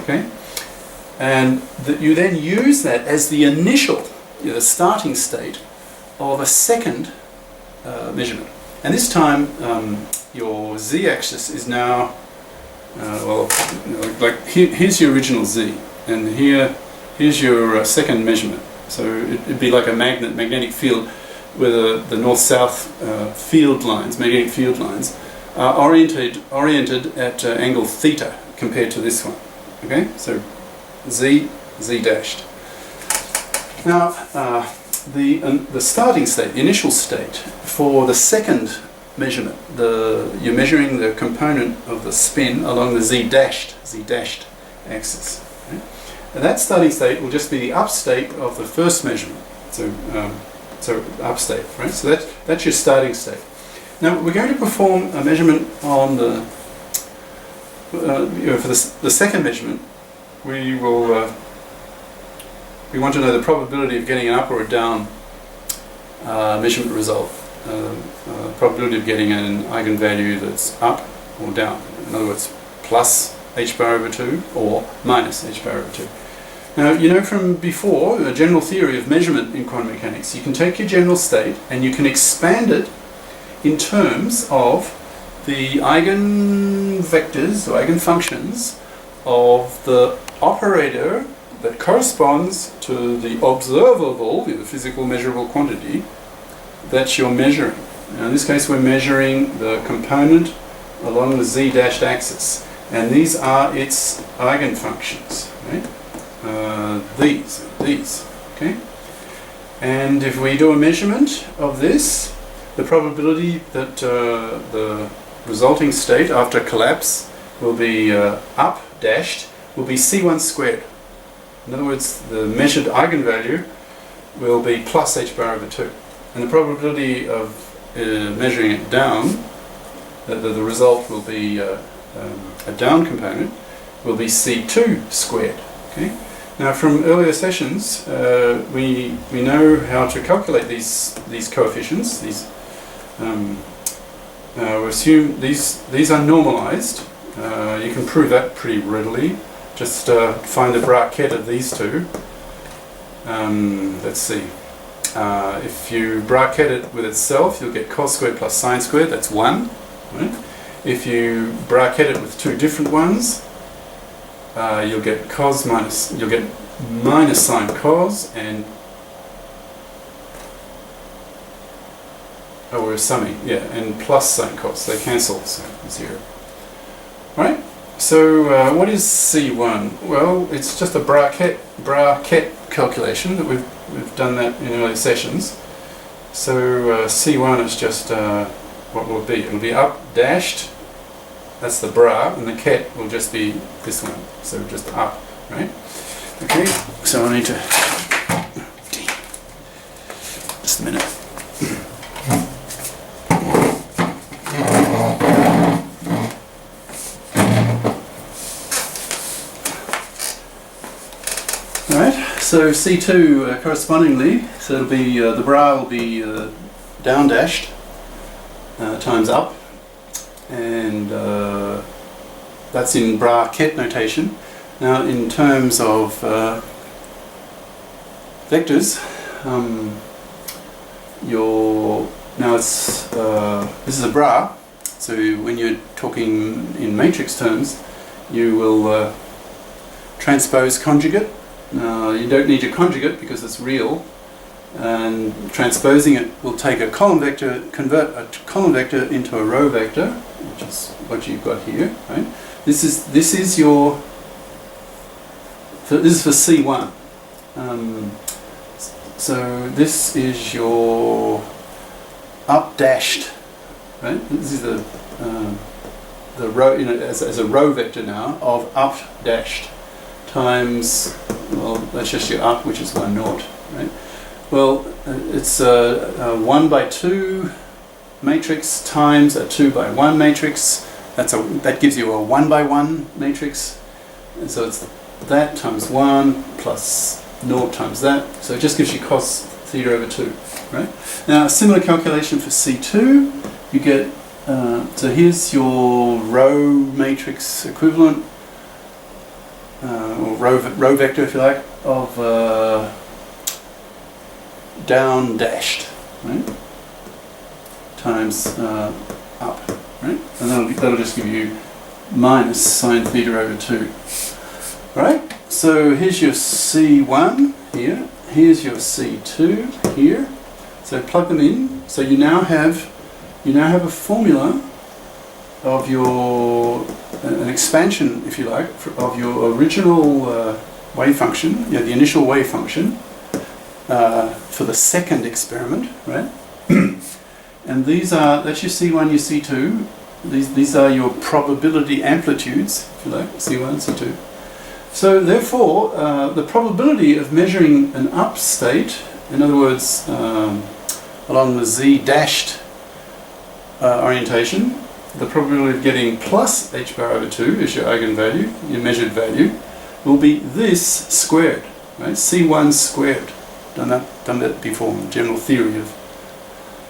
Okay, and that you then use that as the initial, the starting state of a second measurement. And this time your z-axis is now, here's your original z, and here's your second measurement. So it'd be like a magnetic field where the north-south field lines, magnetic field lines, are oriented at angle theta compared to this one. Okay, so z dashed. Now the starting state, the initial state for the second measurement, you're measuring the component of the spin along the z dashed axis. Okay? And that starting state will just be the up state of the first measurement. So up state, right? So that's your starting state. Now we're going to perform a measurement on the for the second measurement. We will we want to know the probability of getting an up or a down measurement result. Probability of getting an eigenvalue that's up or down. In other words, plus h bar over 2 or minus h bar over 2. Now, you know from before, the general theory of measurement in quantum mechanics, you can take your general state and you can expand it in terms of the eigenvectors or eigenfunctions of the operator that corresponds to the observable, the physical measurable quantity that you're measuring. Now, in this case, we're measuring the component along the z-dashed axis, and these are its eigenfunctions, right? These, okay? And if we do a measurement of this, the probability that the resulting state after collapse will be up dashed will be c1 squared. In other words, the measured eigenvalue will be plus h bar over 2. And the probability of measuring it down, the result will be a down component, will be c2 squared. Okay? Now, from earlier sessions, we know how to calculate these coefficients. We assume these are normalized. You can prove that pretty readily. Just find the bracket of these two. Let's see. If you bracket it with itself, you'll get cos squared plus sine squared. That's 1. Right? If you bracket it with two different ones, you'll get minus sine cos, and we're summing, and plus sine cos. They cancel, so 0. Right? So what is C1? Well, it's just a bracket calculation that we've done that in earlier sessions. So C1 is just what will it be? It'll be up dashed. That's the bra, and the ket will just be this one. So just up, right? Okay. So I need to just a minute. So C2 correspondingly, so it'll be the bra will be down dashed times up, and that's in bracket notation. Now, in terms of vectors, this is a bra. So when you're talking in matrix terms, you will transpose conjugate. You don't need your conjugate because it's real, and transposing it will take a column vector, convert a column vector into a row vector, which is what you've got here, right? This is for C1. So this is your up dashed, right? This is the row, as a row vector now of up dashed times, well, that's just your up, which is 1, 0, right? Well, it's a 1 by 2 matrix times a 2 by 1 matrix. That gives you a 1 by 1 matrix. And so it's that times 1 plus 0 times that. So it just gives you cos theta over 2, right? Now, a similar calculation for C2. You get, so here's your row matrix equivalent. or row vector, if you like, of down dashed, right, times up, right, and that'll just give you minus sine theta over 2. Right, so here's your C1 here, here's your C2 here. So plug them in. So you now have a formula of your an expansion, if you like, of your original wave function, the initial wave function for the second experiment, right? And that's your C1, your C2. These are your probability amplitudes, if you like, C1 and C2. So therefore, the probability of measuring an up state, in other words, along the z dashed orientation, the probability of getting plus h bar over 2 is your eigenvalue, your measured value, will be this squared, right? C1 squared. Done that before in the general theory of,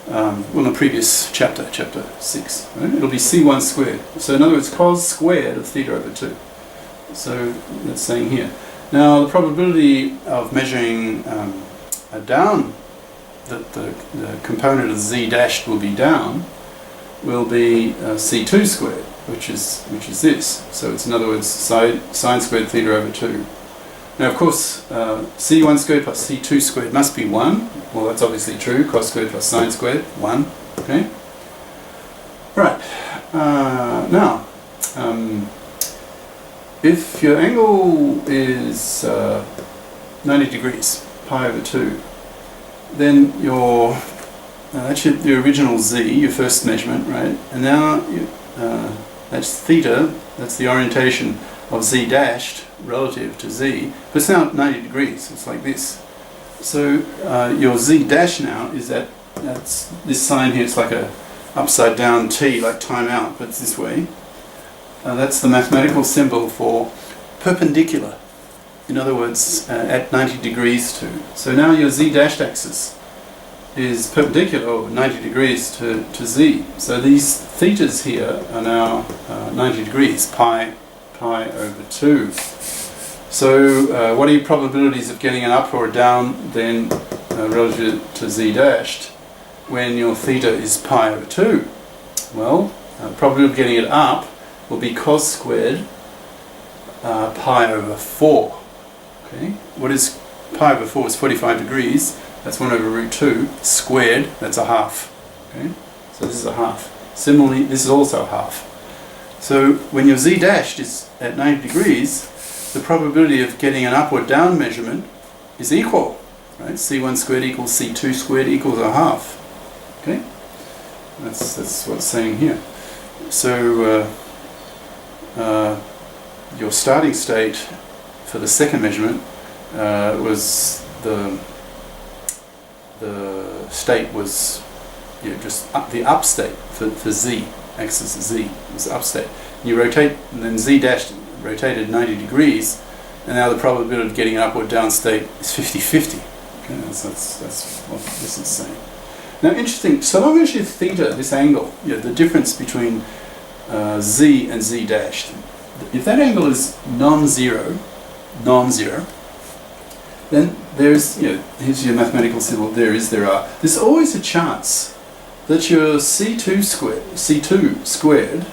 well, in the previous chapter 6. Right? It'll be C1 squared. So in other words, cos squared of theta over 2. So that's saying here. Now the probability of measuring a down, that the component of z dashed will be down, will be c2 squared, which is this. So it's in other words sine squared theta over 2. Now of course c1 squared plus c2 squared must be 1. Well, that's obviously true. Cos squared plus sine squared, 1. Okay. Right. Now, if your angle is 90 degrees, pi over 2, then that's your original z, your first measurement, right? And now that's theta, that's the orientation of z dashed relative to z, but it's now 90 degrees, it's like this. So your z dash now is that's this sign here, it's like a upside down T, like time out, but it's this way. That's the mathematical symbol for perpendicular. In other words, at 90 degrees to. So now your z dashed axis is perpendicular, or 90 degrees to z. So these thetas here are now 90 degrees, pi over 2. So what are your probabilities of getting an up or a down then relative to z dashed when your theta is pi over 2? Well, probability of getting it up will be cos squared pi over 4. Okay, what is pi over 4? Is 45 degrees. That's 1 over root 2 squared. That's a half. Okay, so this is a half. Similarly, this is also a half. So when your z dashed is at 90 degrees, the probability of getting an up or down measurement is equal. Right? C1 squared equals C2 squared equals a half. Okay, that's what it's saying here. So your starting state for the second measurement was the state was just the up state for z axis z was the up state. You rotate, and then z dashed rotated 90 degrees, and now the probability of getting an up or down state is 50-50. Okay, that's what this is saying. Now, interesting. So long as your theta, this angle, the difference between z and z dashed, if that angle is non-zero, then there's, here's your mathematical symbol, there are. There's always a chance that your C2 squared,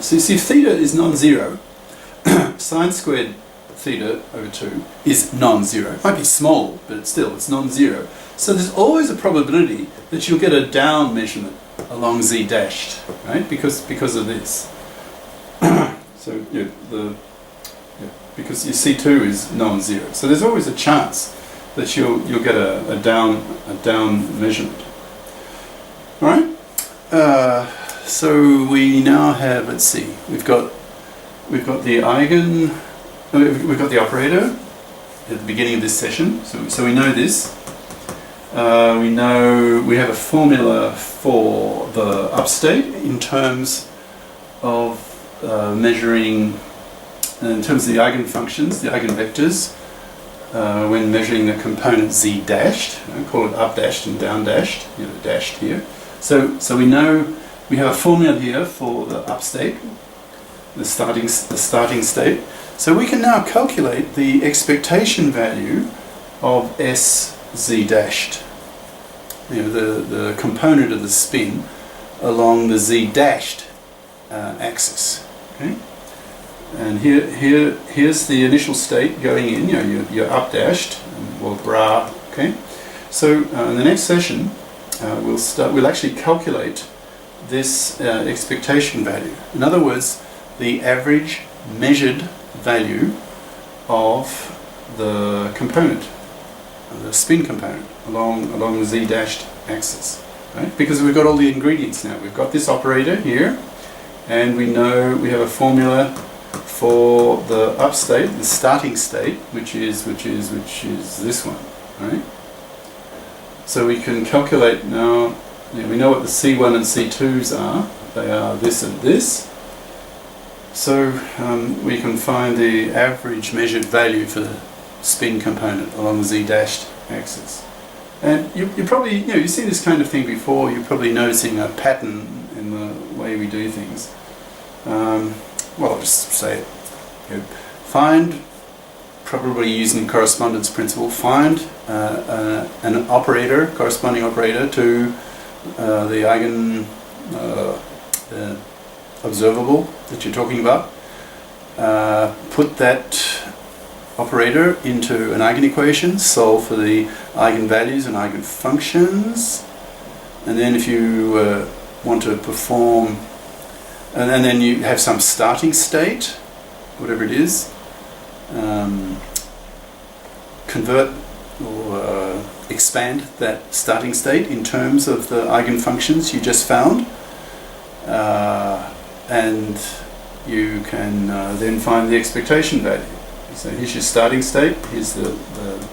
so if theta is non-zero, sine squared theta over 2 is non-zero. It might be small, but it's non-zero. So there's always a probability that you'll get a down measurement along z dashed, right? Because of this. So because your C2 is non-zero. So there's always a chance that you'll get a down measurement. All right. So we now have, let's see, we've got the we've got the operator at the beginning of this session. So we know this. We know we have a formula for the upstate in terms of measuring, in terms of the eigenfunctions, the eigenvectors, when measuring the component z dashed. Call it up dashed and down dashed. Dashed here. So we know we have a formula here for the upstate, the starting state. So we can now calculate the expectation value of SZ dashed, the component of the spin along the Z dashed axis. Okay, and here's the initial state going in. You're up dashed, or bra. Okay, so in the next session we'll actually calculate this expectation value. In other words, the average measured value of the component, the spin component along the Z dashed axis, right? Because we've got all the ingredients now. We've got this operator here, and we know we have a formula for the up state, the starting state, which is this one, right? So we can calculate now. We know what the C1 and C2s are. They are this and this. So we can find the average measured value for the spin component along the Z dashed axis. And you probably, you've seen this kind of thing before. You're probably noticing a pattern in the way we do things. Well, I'll just say it. Find, probably using correspondence principle, find an operator, corresponding operator to the the observable that you're talking about. Put that operator into an eigenequation, solve for the eigenvalues and eigenfunctions, and then if you want to perform, and then you have some starting state, whatever it is, convert or expand that starting state in terms of the eigenfunctions you just found, and you can then find the expectation value. So here's your starting state, here's the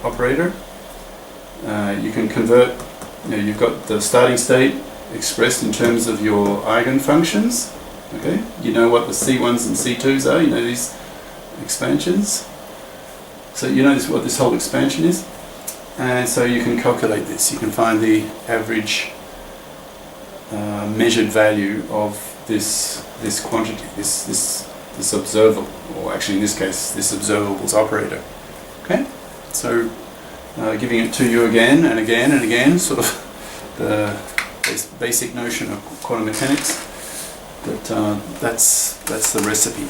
operator. You can convert, you've got the starting state expressed in terms of your eigenfunctions. Okay, you know what the C1s and C2s are, you know these expansions. So you know what this whole expansion is. And so you can calculate this. You can find the average measured value of this quantity, this observable, or actually in this case, this observable's operator. Okay, so giving it to you again and again and again, sort of the basic notion of quantum mechanics. But that's the recipe.